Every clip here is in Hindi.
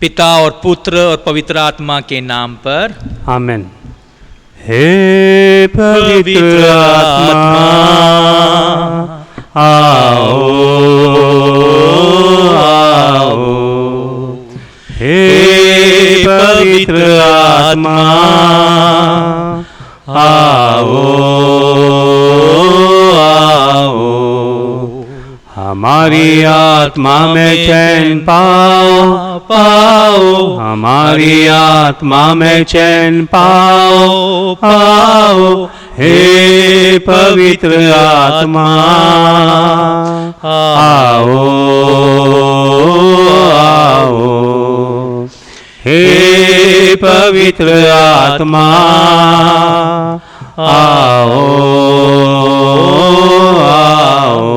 पिता और पुत्र और पवित्र आत्मा के नाम पर आमीन। हे पवित्र आत्मा आओ आओ, हे पवित्र आत्मा आओ आओ, हमारी आत्मा में चैन पाओ पाओ, हमारी आत्मा में चैन पाओ पाओ, हे पवित्र आत्मा आओ आओ, हे पवित्र आत्मा आओ आओ,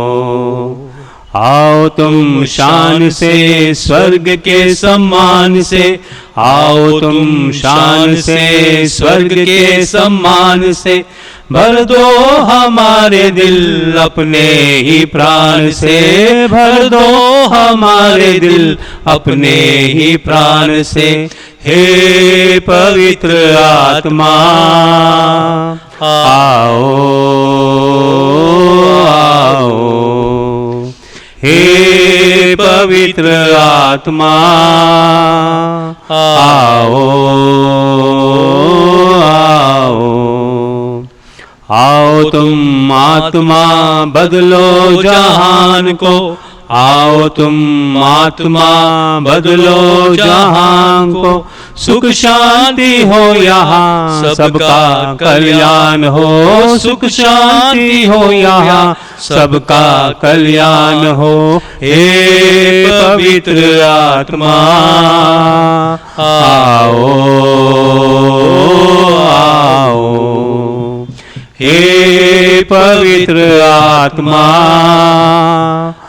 आओ तुम शान से स्वर्ग के सम्मान से, आओ तुम शान से स्वर्ग के सम्मान से, भर दो हमारे दिल अपने ही प्राण से, भर दो हमारे दिल अपने ही प्राण से, हे पवित्र आत्मा आओ आओ, हे पवित्र आत्मा आओ आओ, आओ तुम आत्मा बदलो जहान को, आओ तुम आत्मा बदलो जहान को, सुख शांति हो यहाँ सबका कल्याण हो, सुख शांति हो यहाँ सबका कल्याण हो, हे पवित्र आत्मा आओ आओ, हे पवित्र आत्मा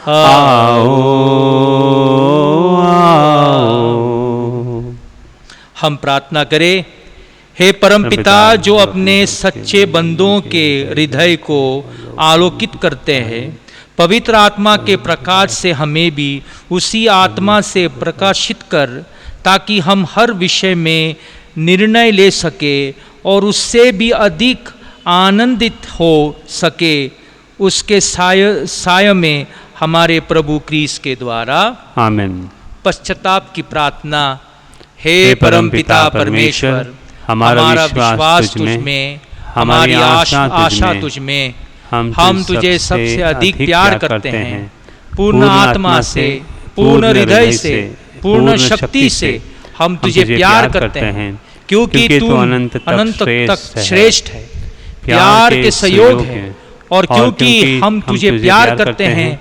आओ आओ। हम प्रार्थना करें। हे परमपिता, जो अपने सच्चे बंदों के हृदय को आलोकित करते हैं, पवित्र आत्मा के प्रकाश से हमें भी उसी आत्मा से प्रकाशित कर, ताकि हम हर विषय में निर्णय ले सके और उससे भी अधिक आनंदित हो सके, उसके साय में हमारे प्रभु क्रीस्त के द्वारा। आमीन। पश्चाताप की प्रार्थना। हे परमपिता परमेश्वर, हमारा विश्वास तुझ में, हमारी आशा तुझ में, हम तुझे सबसे अधिक प्यार करते हैं। पूर्ण आत्मा से, पूर्ण हृदय से, पूर्ण शक्ति से हम तुझे प्यार करते हैं, क्योंकि तू अनंत तक श्रेष्ठ है, प्यार के संयोग है। और क्योंकि हम तुझे प्यार करते हैं,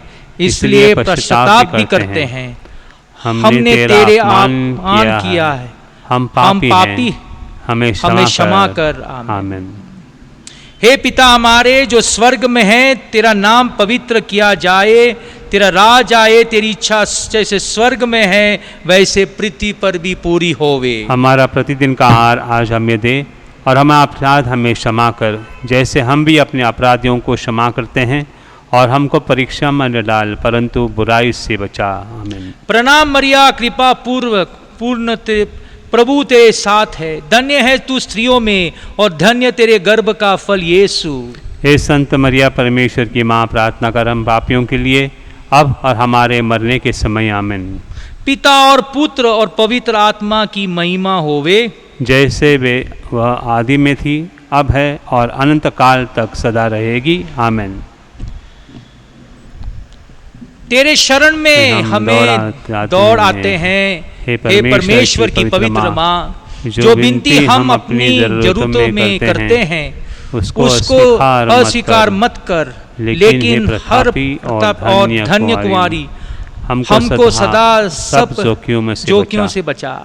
इसलिए पश्चाताप भी करते हैं। हमने तेरे अपमान किया है, हम पापी, हमें क्षमा कर। आमीन। हे पिता हमारे जो स्वर्ग में है, तेरा नाम पवित्र किया जाए, तेरा राज आए, तेरी इच्छा जैसे स्वर्ग में है वैसे पृथ्वी पर भी पूरी होवे। हमारा प्रतिदिन का आहार आज हमें दे, और हमारा अपराध हमें क्षमा कर, जैसे हम भी अपने अपराधियों को क्षमा करते हैं, और हमको परीक्षा में न डाल, परंतु बुराई से बचा। आमीन। प्रणाम मरिया, कृपा पूर्वक पूर्ण प्रभु तेरे साथ है, धन्य है तू स्त्रियों में और धन्य तेरे गर्भ का फल यीशु। हे संत मरिया परमेश्वर की माँ, प्रार्थना कर हम पापियों के लिए, अब और हमारे मरने के समय। आमीन। पिता और पुत्र और पवित्र आत्मा की महिमा होवे, जैसे वे वह आदि में थी, अब है और अनंत काल तक सदा रहेगी। आमीन। तेरे शरण में हमें दौड़ आते हैं। हे परमेश्वर की पवित्र माँ, जो विनती हम अपनी जरूरतों में करते हैं, उसको अस्वीकार मत कर, लेकिन हर प्रताप और धन्य कुमारी हमको सदा सब जोखियों से बचा।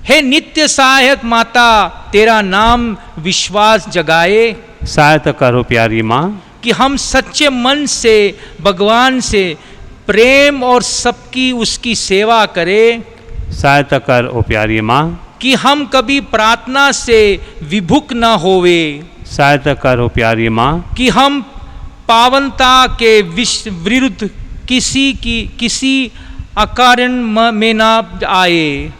हे नित्य सहायक माता, तेरा नाम विश्वास जगाए। सहायता करो प्यारी माँ, कि हम सच्चे मन से भगवान से प्रेम और सबकी उसकी सेवा करें। सहायता कर ओ प्यारी माँ, कि हम कभी प्रार्थना से विभुक न होवे। सहायता कर ओ प्यारी माँ, कि हम पावनता के विरुद्ध किसी अकारण में ना आए।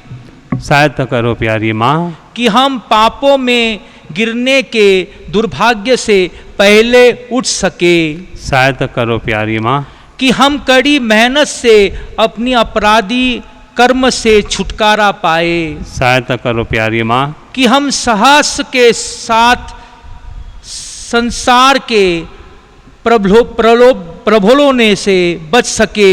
सहायता करो प्यारी माँ कि हम पापों में गिरने के दुर्भाग्य से पहले उठ सके। सहायता करो प्यारी माँ कि हम कड़ी मेहनत से अपनी अपराधी कर्म से छुटकारा पाए। सहायता करो प्यारी माँ कि हम साहस के साथ संसार के प्रलोभनों से बच सके,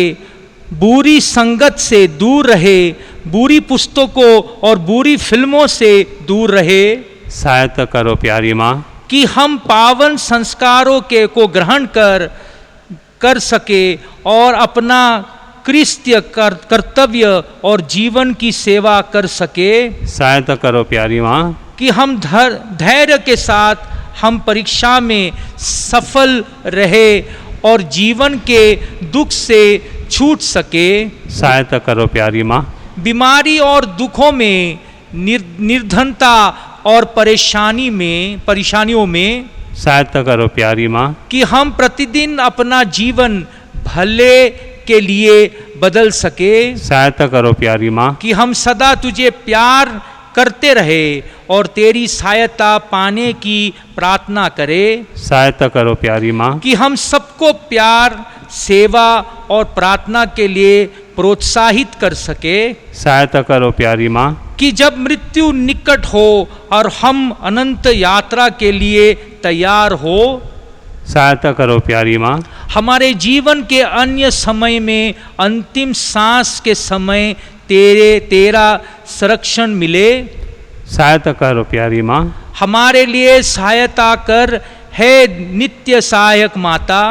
बुरी संगत से दूर रहे, बुरी पुस्तकों और बुरी फिल्मों से दूर रहे। सहायता करो प्यारी माँ कि हम पावन संस्कारों के को ग्रहण कर सके और अपना क्रिस्तीय कर्तव्य और जीवन की सेवा कर सके। सहायता करो प्यारी माँ कि हम धैर्य के साथ हम परीक्षा में सफल रहे और जीवन के दुख से छूट सके। सहायता करो प्यारी माँ बीमारी और दुखों में, निर्धनता और परेशानियों में सहायता करो प्यारी माँ कि हम प्रतिदिन अपना जीवन भले के लिए बदल सके। सहायता करो प्यारी माँ कि हम सदा तुझे प्यार करते रहे और तेरी सहायता पाने की प्रार्थना करें। सहायता करो प्यारी माँ कि हम सबको प्यार, सेवा और प्रार्थना के लिए प्रोत्साहित कर सके। सहायता करो प्यारी माँ कि जब मृत्यु निकट हो और हम अनंत यात्रा के लिए तैयार हो। सहायता करो प्यारी माँ हमारे जीवन के अन्य समय में, अंतिम सांस के समय तेरा संरक्षण मिले। सहायता करो प्यारी माँ हमारे लिए सहायता कर, हे नित्य सहायक माता।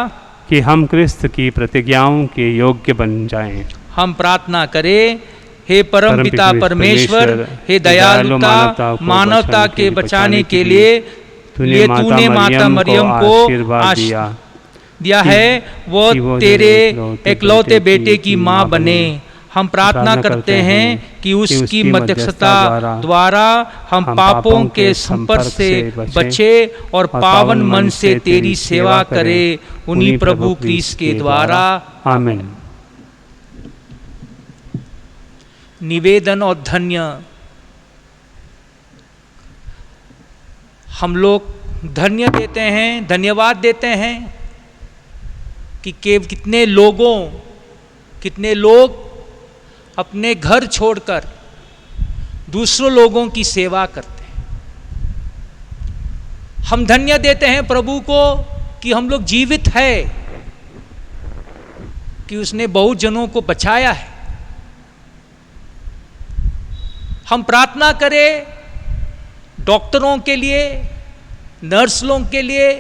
कि हम क्रिस्त की प्रतिज्ञाओं के योग्य बन जाएं। हम प्रार्थना करें, हे परम पिता परमेश्वर, हे दयालुता मानवता के बचाने के लिए तूने माता मरियम को आशीर्वाद दिया है, वो तेरे एकलौते बेटे की माँ बने। हम प्रार्थना करते हैं कि उसकी मध्यस्थता द्वारा हम पापों के संपर्क से बचे और पावन मन से तेरी सेवा करें, उन्हीं प्रभु क्रिस्त के द्वारा। आमीन। निवेदन और धन्य। हम लोग धन्य देते हैं, धन्यवाद देते हैं कि कितने लोग अपने घर छोड़कर दूसरों लोगों की सेवा करते हैं। हम धन्य देते हैं प्रभु को कि हम लोग जीवित है, कि उसने बहुत जनों को बचाया है। हम प्रार्थना करें डॉक्टरों के लिए, नर्सों के लिए,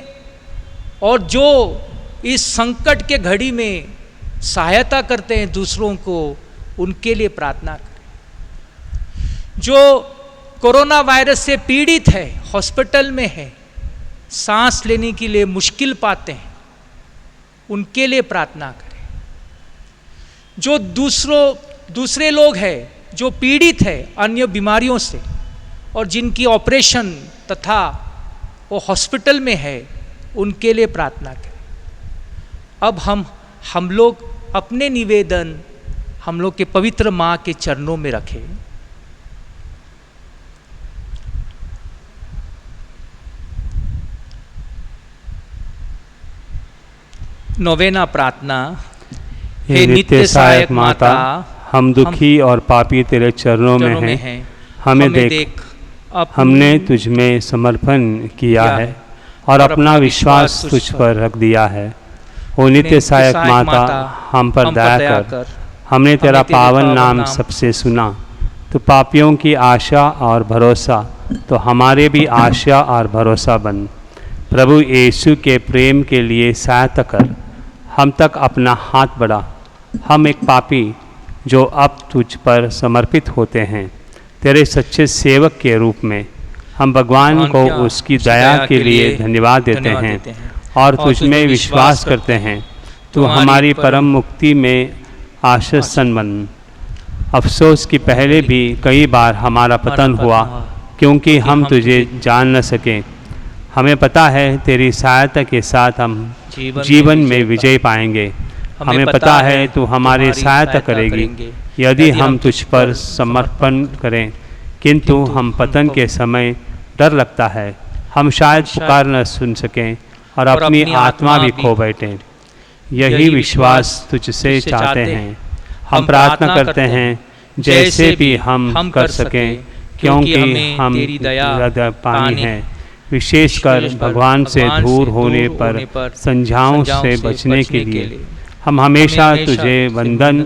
और जो इस संकट के घड़ी में सहायता करते हैं दूसरों को, उनके लिए प्रार्थना करें। जो कोरोना वायरस से पीड़ित है, हॉस्पिटल में है, सांस लेने के लिए मुश्किल पाते हैं, उनके लिए प्रार्थना करें। जो दूसरे लोग हैं जो पीड़ित है अन्य बीमारियों से और जिनकी ऑपरेशन तथा वो हॉस्पिटल में है, उनके लिए प्रार्थना करें। अब हम लोग अपने निवेदन हम लोग के पवित्र माँ के चरणों में रखें। नोवेना प्रार्थना। हे नित्य सहायक माता, हम दुखी और पापी तेरे चरणों में हैं। हमें देख, हमने तुझ में समर्पण किया है और अपना विश्वास तुझ पर रख दिया है। ओ नित्य सहायक माता, हम पर दया कर। हमने तेरा पावन नाम सबसे सुना। तो पापियों की आशा और भरोसा, तो हमारे भी आशा और भरोसा बन। प्रभु यीशु के प्रेम के लिए सहायता कर, हम तक अपना हाथ बढ़ा। हम एक पापी जो अब तुझ पर समर्पित होते हैं, तेरे सच्चे सेवक के रूप में हम भगवान को उसकी दया के लिए धन्यवाद देते हैं और तुझ में विश्वास करते हैं। तू हमारी परम मुक्ति में आश्वासन बन। अफसोस कि पहले भी कई बार हमारा पतन हुआ क्योंकि हम तुझे जान न सके। हमें पता है तेरी सहायता के साथ हम जीवन में विजय पाएंगे। हमें पता है तू हमारी सहायता करेगी यदि हम तुझ पर समर्पण करें, किंतु हम पतन के समय डर लगता है, हम शायद पुकार न सुन सकें और अपनी आत्मा भी खो बैठें। यही विश्वास तुझसे चाहते हैं। हम प्रार्थना करते हैं जैसे भी हम कर सकें, क्योंकि हम तेरी दया पानी है, विशेषकर भगवान से दूर होने पर संध्याओं से बचने के लिए हम हमेशा तुझे वंदन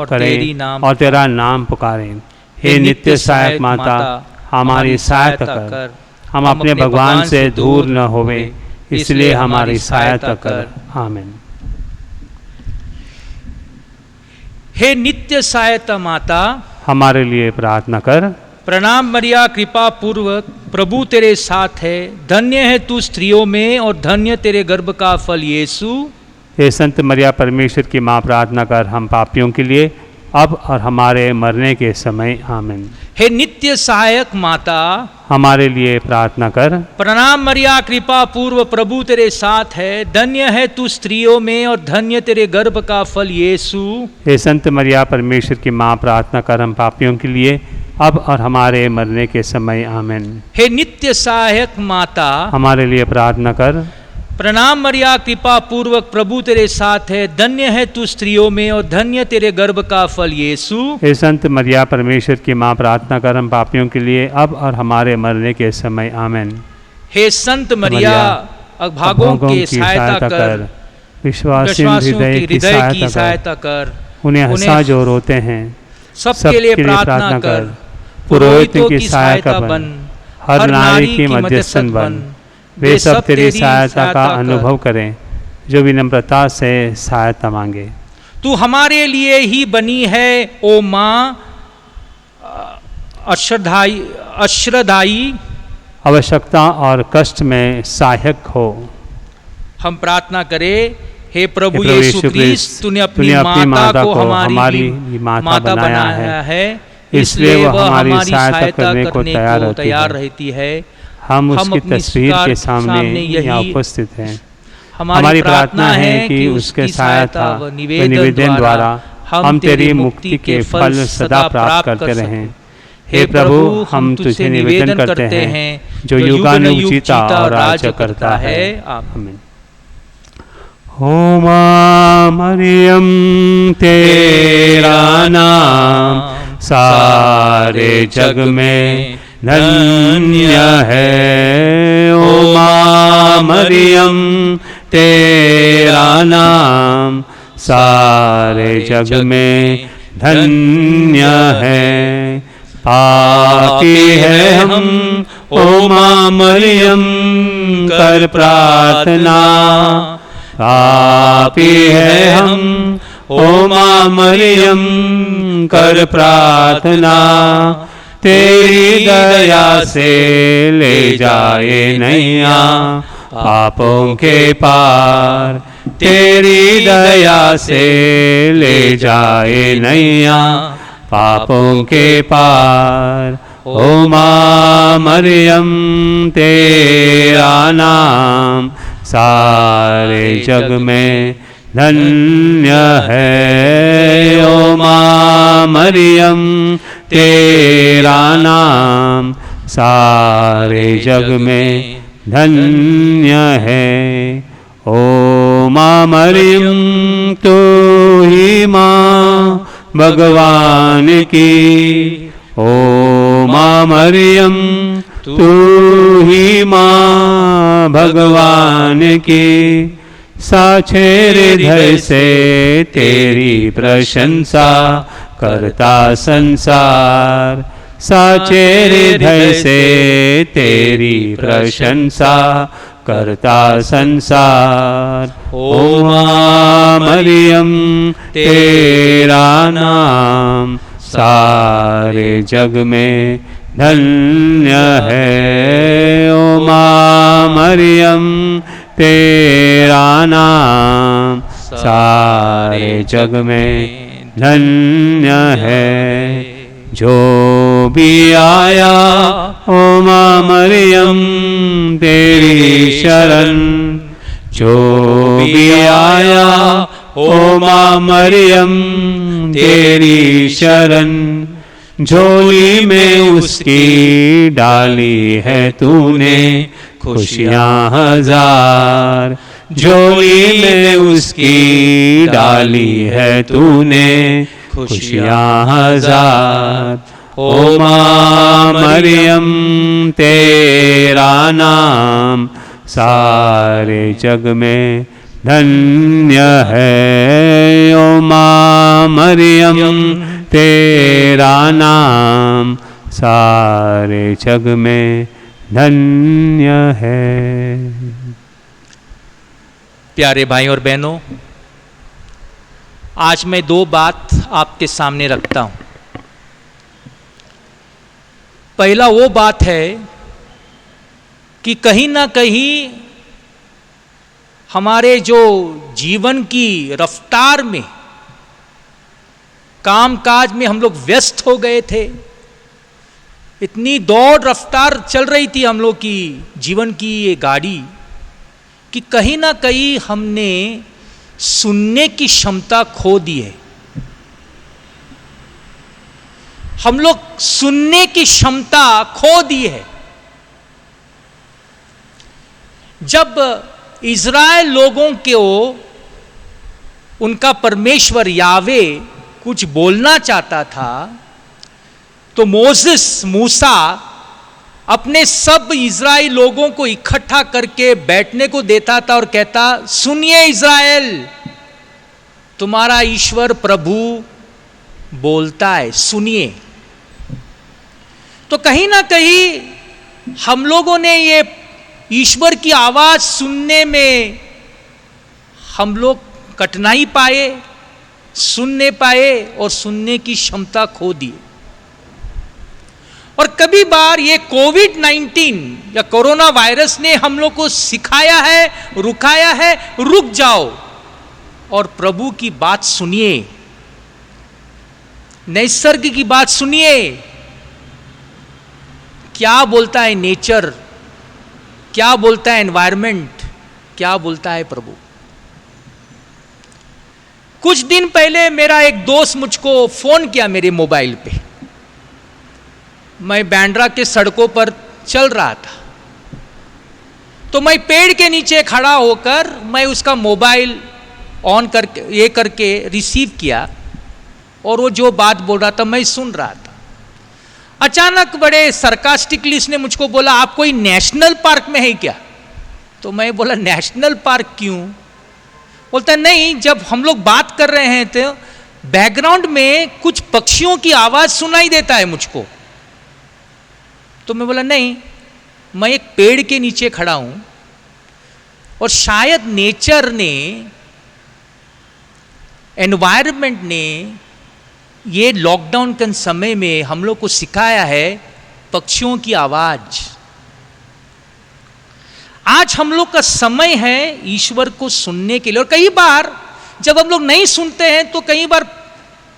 करें और तेरा नाम पुकारें। हे नित्य सहायक माता, हमारी सहायता कर। हम अपने भगवान से दूर न होवे, इसलिए हमारी सहायता कर। आमीन। हे नित्य सहायता माता, हमारे लिए प्रार्थना कर। प्रणाम मरिया, कृपा पूर्वक प्रभु तेरे साथ है, धन्य है तू स्त्रियों में और धन्य तेरे गर्भ का फल यीशु। हे संत मरिया परमेश्वर की माँ, प्रार्थना कर हम पापियों के लिए अब और हमारे मरने के समय। आमीन। हे नित्य सहायक माता, हमारे लिए प्रार्थना कर। प्रणाम मरिया, कृपा पूर्व प्रभु तेरे साथ है, धन्य है तू स्त्रियों में और धन्य तेरे गर्भ का फल यीशु। हे संत मरिया परमेश्वर की माँ, प्रार्थना कर हम पापियों के लिए अब और हमारे मरने के समय। आमीन। हे नित्य सहायक माता, हमारे लिए प्रार्थना कर। प्रणाम मरिया, कृपा पूर्वक प्रभु तेरे साथ है, धन्य है तू स्त्रियों में और धन्य तेरे गर्भ का फल यीशु। हे संत मरिया परमेश्वर की माँ, प्रार्थना कर हम पापियों के लिए अब और हमारे मरने के समय। आमीन। हे संत मरिया, अभागों की सहायता कर, विश्वासियों की हृदय की सहायता कर, उन्हें हंसा जो रोते हैं सबके लिए प्रार्थना कर, पुरोहितों की सहायता बन, हर नारी की मध्यस्थन बन। वे सब तेरी सहायता का अनुभव करें जो विनम्रता से सहायता मांगे। तू हमारे लिए ही बनी है ओ माँ अश्रदाई, आवश्यकता और कष्ट में सहायक हो। हम प्रार्थना करें। हे प्रभु यीशु क्रिस्त, तूने अपनी माता को हमारी माता बनाया है, इसलिए वह हमारी सहायता करने को तैयार रहती है। हम उसकी तस्वीर के सामने यहाँ उपस्थित हैं। हमारी प्रार्थना है कि उसके सहायता व निवेदन द्वारा हम तेरी मुक्ति के फल सदा प्राप्त करते रहें। हे प्रभु, हम तुझे निवेदन करते हैं जो युगानुयुग जीता और राज्य करता है। आमीन। ओ माँ मरियम, तेरा नाम सारे जग में धन्य है। ओ माँ मरियम, तेरा नाम सारे जग में धन्य है। पापी है हम ओ माँ मरियम, कर प्रार्थना। पापी है हम ओ माँ मरियम, कर प्रार्थना। तेरी दया से ले जाए नैया पापों के पार। तेरी दया से ले जाए नैया पापों के पार। ओ माँ मरियम, तेरा नाम सारे जग में धन्य है। ओ माँ मरियम, तेरा नाम सारे जग में धन्य है। ओ माँ मरियम, तू ही माँ भगवान की। ओ माँ मरियम, तू ही माँ भगवान की। साचे हृदय से तेरी प्रशंसा करता संसार। साचे हृदय से तेरी प्रशंसा करता संसार। ओ माँ मरियम, तेरा नाम सारे जग में धन्य है। ओ माँ मरियम, तेरा नाम सारे जग में धन्य है। जो भी आया ओ माँ मरियम तेरी शरण, जो भी आया ओ माँ मरियम तेरी शरण, झोली में उसकी डाली है तूने खुशियाँ हजार, झोली में उसकी डाली है तूने खुशियाँ हजार। ओ माँ मरियम तेरा नाम सारे जग में धन्य है, ओ माँ मरियम तेरा नाम सारे जग में धन्य है। प्यारे भाई और बहनों, आज मैं दो बात आपके सामने रखता हूं। पहला वो बात है कि कहीं ना कहीं हमारे जो जीवन की रफ्तार में, कामकाज में हम लोग व्यस्त हो गए थे, इतनी दौड़ रफ्तार चल रही थी हम लोग की जीवन की ये गाड़ी, कि कहीं ना कहीं हमने सुनने की क्षमता खो दी है। हम लोग सुनने की क्षमता खो दी है। जब इज़राइल लोगों को उनका परमेश्वर यावे कुछ बोलना चाहता था, तो मूसा अपने सब इज़राइल लोगों को इकट्ठा करके बैठने को देता था और कहता, सुनिए इज़राइल, तुम्हारा ईश्वर प्रभु बोलता है, सुनिए। तो कहीं ना कहीं हम लोगों ने ये ईश्वर की आवाज सुनने में हम लोग कठिनाई पाए, सुन नहीं पाए और सुनने की क्षमता खो दी। और कभी बार ये कोविड-19 या कोरोना वायरस ने हम लोग को सिखाया है, रुकाया है, रुक जाओ और प्रभु की बात सुनिए, निसर्ग की बात सुनिए। क्या बोलता है नेचर, क्या बोलता है एनवायरनमेंट, क्या बोलता है प्रभु। कुछ दिन पहले मेरा एक दोस्त मुझको फोन किया मेरे मोबाइल पे। मैं बांद्रा के सड़कों पर चल रहा था, तो मैं पेड़ के नीचे खड़ा होकर मैं उसका मोबाइल ऑन करके ये करके रिसीव किया और वो जो बात बोल रहा था मैं सुन रहा था। अचानक बड़े सरकास्टिकली उसने मुझको बोला, आप कोई नेशनल पार्क में है क्या? तो मैं बोला नेशनल पार्क क्यों? बोलता नहीं, जब हम लोग बात कर रहे हैं तो बैकग्राउंड में कुछ पक्षियों की आवाज सुनाई देता है मुझको। तो मैं बोला नहीं, मैं एक पेड़ के नीचे खड़ा हूं और शायद नेचर ने, एनवायरनमेंट ने ये लॉकडाउन के समय में हम लोग को सिखाया है पक्षियों की आवाज। आज हम लोग का समय है ईश्वर को सुनने के लिए। और कई बार जब हम लोग नहीं सुनते हैं तो कई बार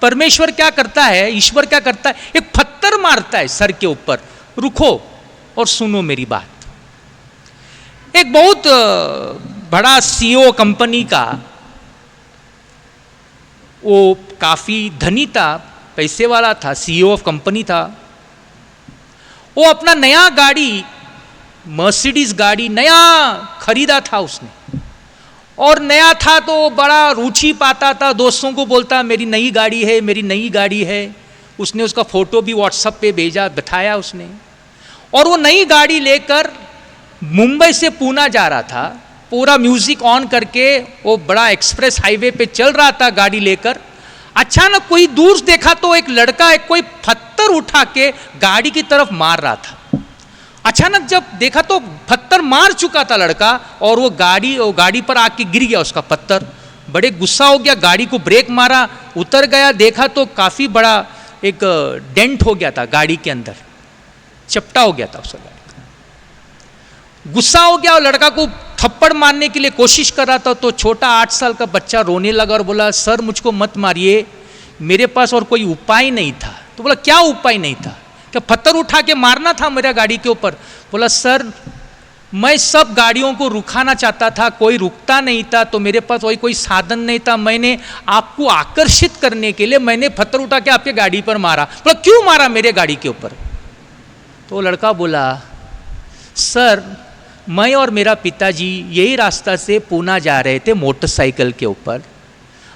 परमेश्वर क्या करता है, ईश्वर क्या करता है, एक पत्थर मारता है सर के ऊपर, रुको और सुनो मेरी बात। एक बहुत बड़ा सीईओ कंपनी का, वो काफी धनी था, पैसे वाला था, सीईओ ऑफ कंपनी था। वो अपना नया गाड़ी, मर्सिडीज गाड़ी नया खरीदा था उसने, और नया था तो बड़ा रुचि पाता था, दोस्तों को बोलता मेरी नई गाड़ी है, मेरी नई गाड़ी है। उसने उसका फोटो भी व्हाट्सएप पे भेजा, दिखाया उसने। और वो नई गाड़ी लेकर मुंबई से पूना जा रहा था, पूरा म्यूजिक ऑन करके वो बड़ा एक्सप्रेस हाईवे पे चल रहा था गाड़ी लेकर। अचानक कोई दूर देखा तो एक लड़का कोई पत्थर उठा के गाड़ी की तरफ मार रहा था। अचानक जब देखा तो पत्थर मार चुका था लड़का, और वो गाड़ी पर आके गिर गया उसका पत्थर। बड़े गुस्सा हो गया, गाड़ी को ब्रेक मारा, उतर गया, देखा तो काफी बड़ा एक डेंट हो गया था गाड़ी के अंदर, चपटा हो गया था उसका गाड़ी। गुस्सा हो गया और लड़का को थप्पड़ मारने के लिए कोशिश कर रहा था, तो छोटा 8 साल का बच्चा रोने लगा और बोला सर मुझको मत मारिए, मेरे पास और कोई उपाय नहीं था। तो बोला क्या उपाय नहीं था? क्या पत्थर उठा के मारना था मेरा गाड़ी के ऊपर? बोला सर मैं सब गाड़ियों को रुकाना चाहता था, कोई रुकता नहीं था, तो मेरे पास कोई साधन नहीं था। मैंने आपको आकर्षित करने के लिए मैंने पत्थर उठा के आपके गाड़ी पर मारा। बोला क्यों मारा मेरे गाड़ी के ऊपर? तो लड़का बोला सर मैं और मेरा पिताजी यही रास्ता से पूना जा रहे थे मोटरसाइकिल के ऊपर,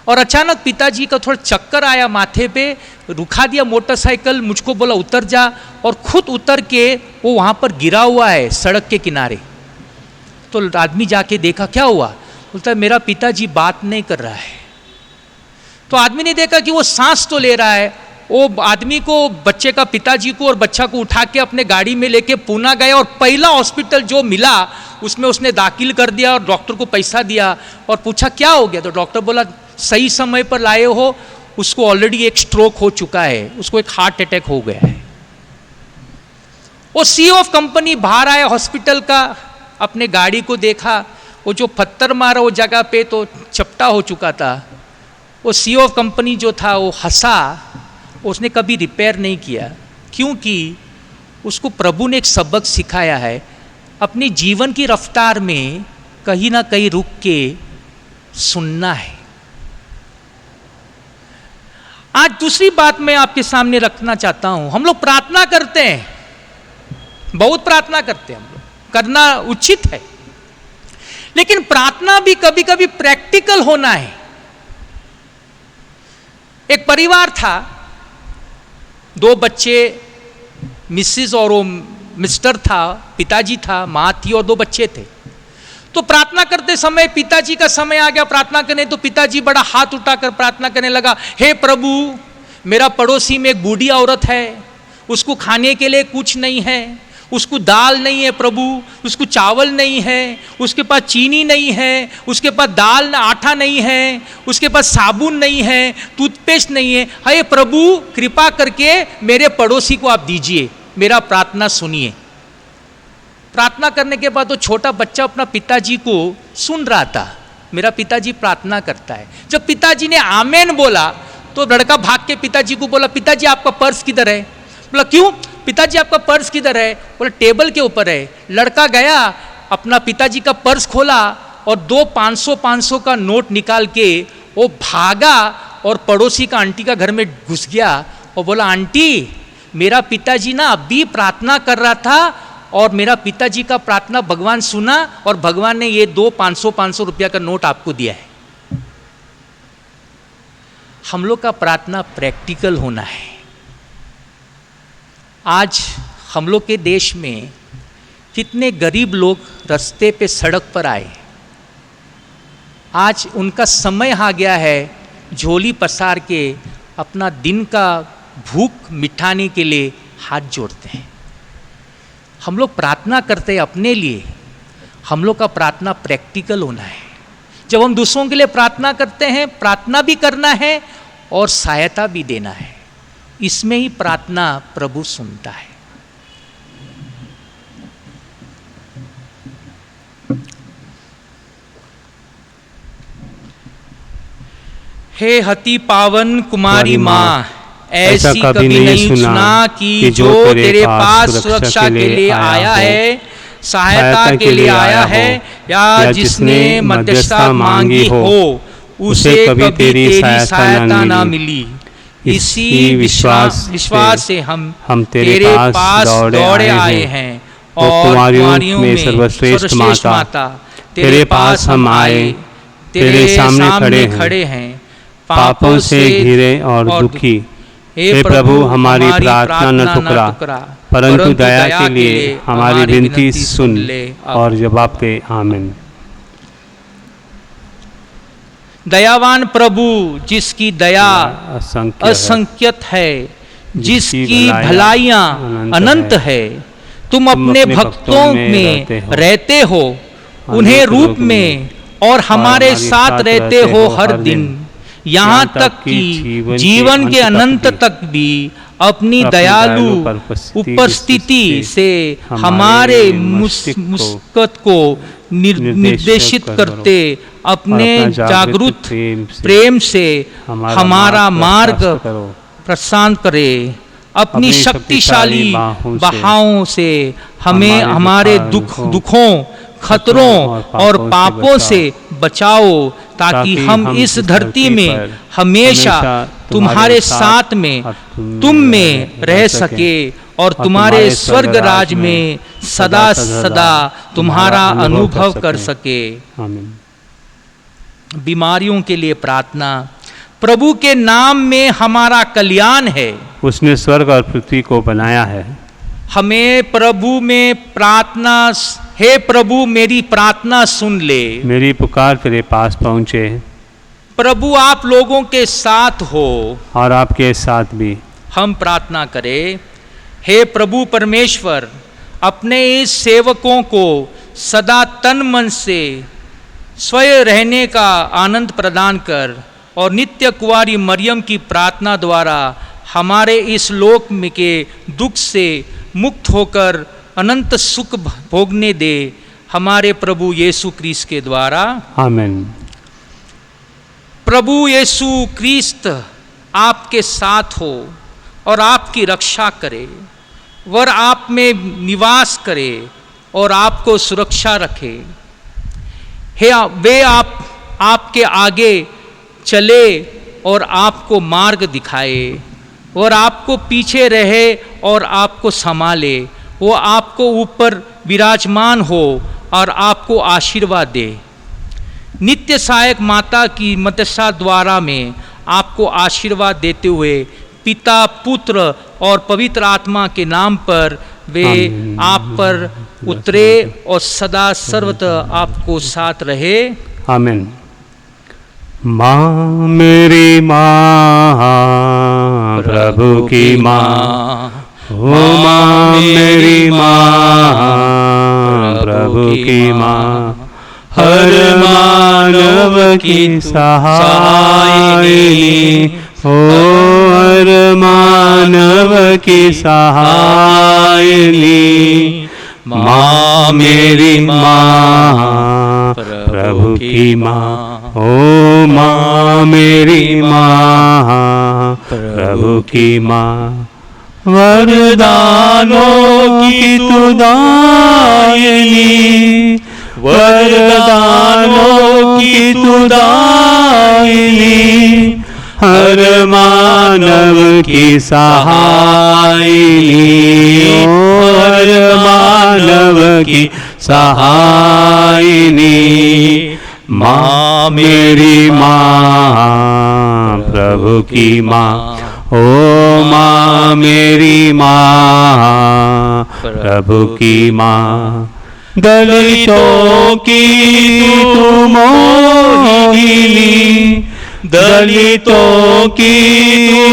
और अचानक पिताजी का थोड़ा चक्कर आया माथे पे, रुका दिया मोटरसाइकिल, मुझको बोला उतर जा, और खुद उतर के वो वहाँ पर गिरा हुआ है सड़क के किनारे। तो आदमी जाके देखा क्या हुआ, बोलता है मेरा पिताजी बात नहीं कर रहा है। तो आदमी ने देखा कि वो सांस तो ले रहा है। वो आदमी को, बच्चे का पिताजी को और बच्चा को उठा के अपने गाड़ी में लेके पूना गया, और पहला हॉस्पिटल जो मिला उसमें उसने दाखिल कर दिया और डॉक्टर को पैसा दिया और पूछा क्या हो गया। तो डॉक्टर बोला सही समय पर लाए हो, उसको ऑलरेडी एक स्ट्रोक हो चुका है, उसको एक हार्ट अटैक हो गया है। वो सीईओ ऑफ कंपनी बाहर आया हॉस्पिटल का, अपने गाड़ी को देखा, वो जो पत्थर मारा वो जगह पे तो चपटा हो चुका था। वो सीईओ ऑफ कंपनी जो था वो हंसा, उसने कभी रिपेयर नहीं किया, क्योंकि उसको प्रभु ने एक सबक सिखाया है, अपने जीवन की रफ्तार में कहीं ना कहीं रुक के सुनना है। आज दूसरी बात मैं आपके सामने रखना चाहता हूं। हम लोग प्रार्थना करते हैं, बहुत प्रार्थना करते हैं, हम लोग करना उचित है, लेकिन प्रार्थना भी कभी कभी प्रैक्टिकल होना है। एक परिवार था, दो बच्चे, मिसेस और वो मिस्टर था, पिताजी था, माँ थी और दो बच्चे थे। तो प्रार्थना करते समय पिताजी का समय आ गया प्रार्थना करने, तो पिताजी बड़ा हाथ उठाकर प्रार्थना करने लगा, हे प्रभु मेरा पड़ोसी में एक बूढ़ी औरत है, उसको खाने के लिए कुछ नहीं है, उसको दाल नहीं है प्रभु, उसको चावल नहीं है, उसके पास चीनी नहीं है, उसके पास दाल आटा नहीं है, उसके पास साबुन नहीं है, टूथपेस्ट नहीं है। हे प्रभु कृपा करके मेरे पड़ोसी को आप दीजिए, मेरा प्रार्थना सुनिए। प्रार्थना करने के बाद वो छोटा बच्चा अपना पिताजी को सुन रहा था, मेरा पिताजी प्रार्थना करता है। जब पिताजी ने आमेन बोला तो लड़का भाग के पिताजी को बोला, पिताजी आपका पर्स किधर है? बोला क्यों पिताजी आपका पर्स किधर है? बोला टेबल के ऊपर है। लड़का गया, अपना पिताजी का पर्स खोला और दो 500 का नोट निकाल के वो भागा और पड़ोसी का आंटी का घर में घुस गया और बोला, आंटी मेरा पिताजी ना अभी प्रार्थना कर रहा था और मेरा पिताजी का प्रार्थना भगवान सुना और भगवान ने ये दो 500 रुपया का नोट आपको दिया है। हम लोग का प्रार्थना प्रैक्टिकल होना है। आज हम लोग के देश में कितने गरीब लोग रास्ते पे सड़क पर आए, आज उनका समय आ गया है झोली पसार के अपना दिन का भूख मिटाने के लिए हाथ जोड़ते हैं। हम लोग प्रार्थना करते हैं अपने लिए, हम लोग का प्रार्थना प्रैक्टिकल होना है। जब हम दूसरों के लिए प्रार्थना करते हैं, प्रार्थना भी करना है और सहायता भी देना है, इसमें ही प्रार्थना प्रभु सुनता है। हे हति पावन कुमारी माँ, ऐसी कभी नहीं सुना कि जो तेरे पास सुरक्षा के लिए आया है, सहायता के लिए आया है, या जिसने मध्यस्थता मांगी हो उसे कभी तेरी सहायता ना मिली। इसी विश्वास से हम तेरे पास दौड़े आए हैं और कुमारियों में सर्वश्रेष्ठ माता तेरे पास हम आए, तेरे सामने खड़े हैं, पापों से घिरे और दुखी। हे प्रभु हमारी प्रार्थना न ठुकरा, परंतु दया के लिए हमारी विनती सुन ले और जवाब दे। आमीन। दयावान प्रभु जिसकी दया असंख्यत है, जिसकी भलाइयाँ अनंत है, तुम अपने भक्तों में रहते हो, उन्हें रूप में और हमारे साथ रहते हो हर दिन, यहाँ तक कि जीवन के अनंत तक भी अपनी दयालु उपस्थिति से हमारे मुस्कुत को निर्देशित करते अपने जागरूक प्रेम से हमारा मार्ग प्रशांत करे। अपनी शक्तिशाली बाहों से हमें हमारे दुखों, खतरों और पापों से बचाओ, ताकि हम इस धरती में हमेशा तुम्हारे साथ में, तुम में रह सके और तुम्हारे स्वर्ग राज में सदा सदा तुम्हारा अनुभव कर सके। बीमारियों के लिए प्रार्थना। प्रभु के नाम में हमारा कल्याण है। उसने स्वर्ग और पृथ्वी को बनाया है। हमें प्रभु में प्रार्थना, हे प्रभु मेरी प्रार्थना सुन ले, मेरी पुकार तेरे पास पहुँचे। प्रभु आप लोगों के साथ हो और आपके साथ भी। हम प्रार्थना करें। हे प्रभु परमेश्वर, अपने इस सेवकों को सदा तन मन से स्वयं रहने का आनंद प्रदान कर और नित्य कुंवारी मरियम की प्रार्थना द्वारा हमारे इस लोक में के दुख से मुक्त होकर अनंत सुख भोगने दे, हमारे प्रभु यीशु क्रिस्त के द्वारा। आमीन। प्रभु यीशु क्रिस्त आपके साथ हो और आपकी रक्षा करे, वर आप में निवास करे और आपको सुरक्षा रखे। हे वे आपके आगे चले और आपको मार्ग दिखाए, और आपको पीछे रहे और आपको संभाले। वो आपको ऊपर विराजमान हो और आपको आशीर्वाद दे। नित्य सहायक माता की मत्स्या द्वारा में आपको आशीर्वाद देते हुए पिता, पुत्र और पवित्र आत्मा के नाम पर वे आप पर उतरे और सदा सर्वतः आपको साथ रहे। आमीन। माँ मेरी माँ, प्रभु की माँ, ओ माँ मेरी माँ, प्रभु की माँ, हर मानव की सहायिनी, ओ हर मानव की सहायिनी। माँ मेरी माँ, प्रभु की माँ, ओ माँ मेरी माँ, प्रभु की माँ, वरदानों की तू दायिनी, वरदानों की तू दायिनी, हर मानव की सहायिनी, हर मानव की सहायिनी। माँ मेरी माँ, प्रभु की माँ, ओ माँ मेरी माँ, प्रभु की माँ, दलितों की तू मोहिनी, दलितों की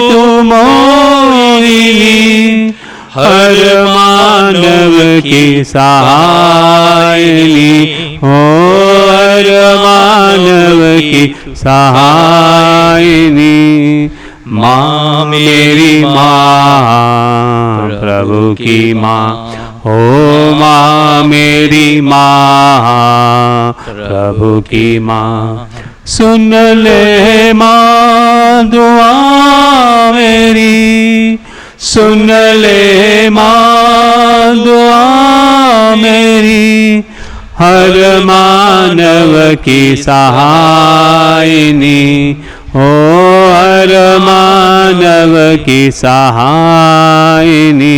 तू मोहिनी, हर मानव की सहायिनी, ओ हर मानव की सहायिनी। माँ मेरी माँ, प्रभु की माँ, ओ माँ मेरी माँ, प्रभु की माँ, सुन ले माँ दुआ मेरी, सुन ले माँ दुआ मेरी, हर मानव की सहायिनी, ओ हर मानव की सहायिनी।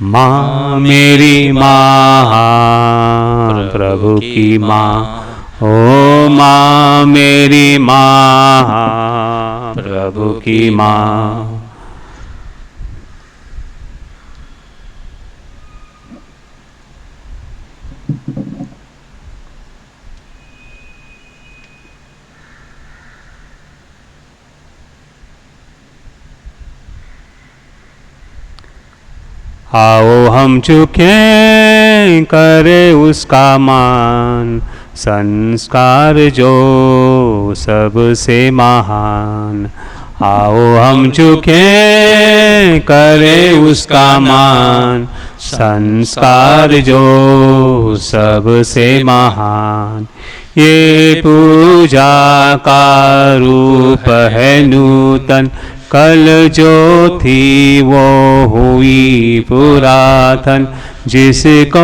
माँ मेरी माँ, प्रभु की माँ, ओ माँ मेरी माँ, प्रभु की माँ। आओ हम झुके करे उसका मान, संस्कार जो सबसे महान। आओ हम झुके करे उसका मान, संस्कार जो सबसे महान। ये पूजा का रूप है नूतन, कल जो थी वो हुई पुरातन, जिसको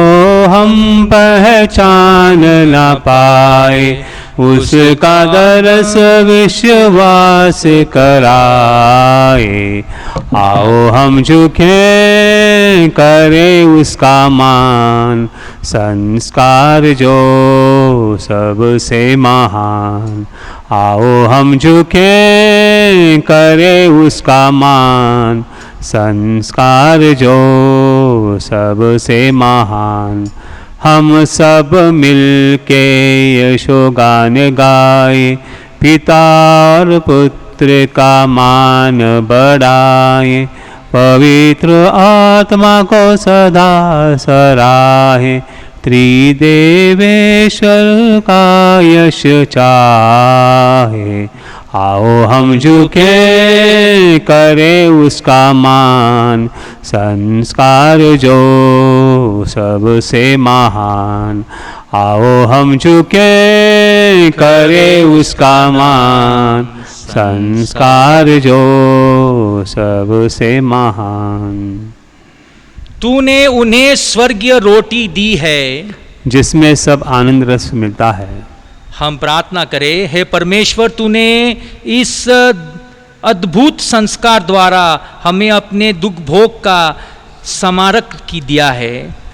हम पहचान न पाए, उसका दरस विश्वास कराए। आओ हम झुके करें उसका मान, संस्कार जो सबसे महान। आओ हम झुके करें उसका मान, संस्कार जो सबसे महान। हम सब मिलके यशोगान गाए, पिता और पुत्र का मान बढ़ाए, पवित्र आत्मा को सदा सराहे, त्रिदेवेश्वर का यश चाहे। आओ हम झुके करें उसका मान, संस्कार जो सबसे महान। आओ हम झुके करें उसका मान, संस्कार जो सबसे महान। तूने उन्हें स्वर्गीय रोटी दी है, जिसमें सब आनंद रस मिलता है। हम प्रार्थना करें, हे परमेश्वर, तूने इस अद्भुत संस्कार द्वारा हमें अपने दुख भोग का स्मारक की दिया है।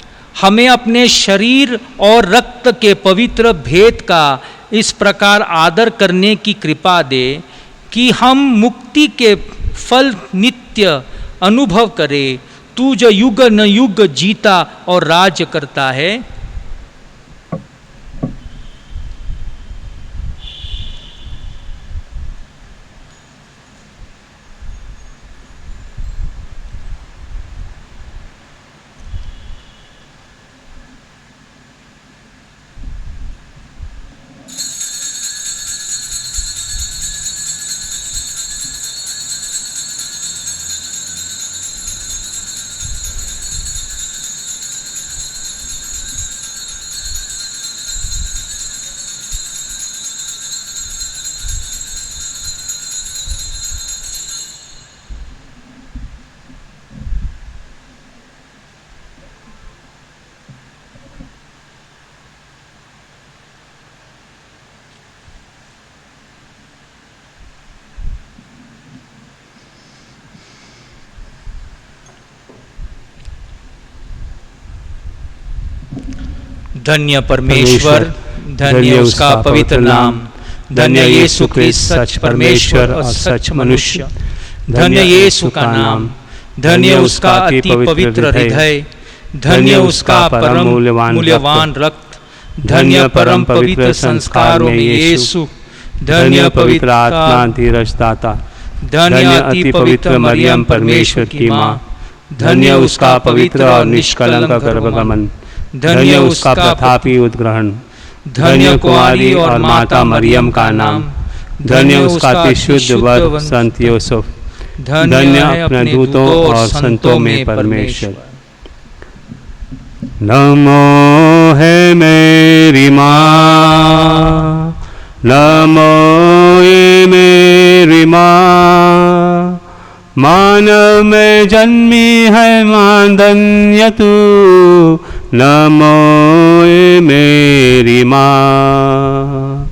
हमें अपने शरीर और रक्त के पवित्र भेद का इस प्रकार आदर करने की कृपा दे कि हम मुक्ति के फल नित्य अनुभव करें। तू जो युग न युग जीता और राज्य करता है। धन्य परमेश्वर, धन्य उसका पवित्र नाम, धन्य यीशु क्रिस्त सच परमेश्वर और सच मनुष्य, धन्य यीशु का नाम, धन्य उसका अति पवित्र हृदय, धन्य उसका परम मूल्यवान रक्त, धन्य परम पवित्र संस्कारों में यीशु, धन्य पवित्र आत्मा धीरज दाता, धन्य अति पवित्र मरियम परमेश्वर की माँ, धन्य उसका पवित्र और निष्कलंक गर्भगमन, धन्य उसका प्रतापी उद्ग्रहण, धन्य कुंवारी और माता मरियम का नाम, धन्य उसका अति शुद्ध वर संत यूसुफ, धन्य अपने दूतों और संतों में परमेश्वर। नमो है मेरी माँ, नमो ये मेरी माँ, मानव में जन्मी है माँ धन्य तू, नमो ये मेरी माँ,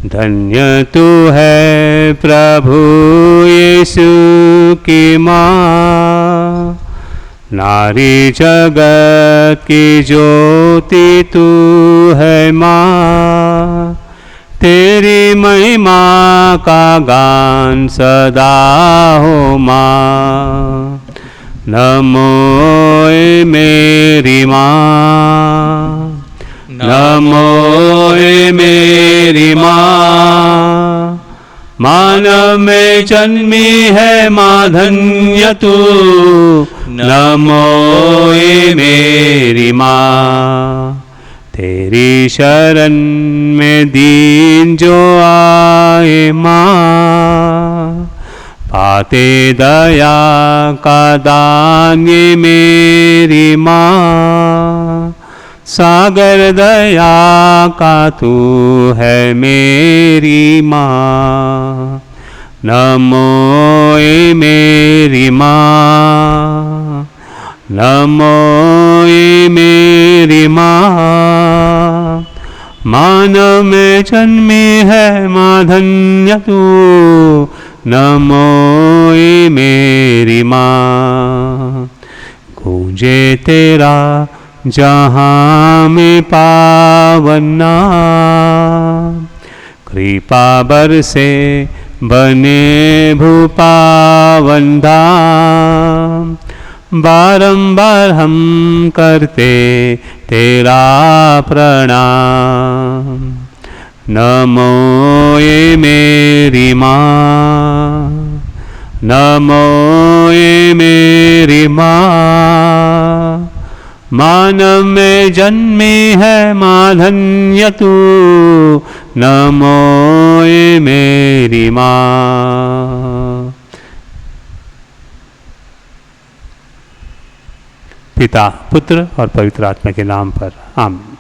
धन्य तू है प्रभु यीशु की माँ, नारी जगत की ज्योति तू है माँ, तेरी महिमा का गान सदा हो माँ, नमो ए मेरी माँ, नमो ए मेरी माँ, मानव में जन्मी है माँ धन्य तू, नमो ए मेरी माँ, तेरी शरण में दीन जो आए माँ, पाते दया का दान ये मेरी माँ, सागर दया का तू है मेरी माँ, नमो ए मेरी माँ, नमो ए मेरी माँ, मानव में जन्मी है माँ धन्य तू, नमो ए मेरी माँ। गूंजे तेरा जहाँ में पावन नाम, कृपा बरसे बने भूपावन धाम, बारंबार हम करते तेरा प्रणाम। नमो ए मेरी माँ, नमो ए मेरी माँ, मानव में जन्मी है माँ धन्य तू, नमो ए मेरी माँ। पिता, पुत्र और पवित्र आत्मा के नाम पर आमीन।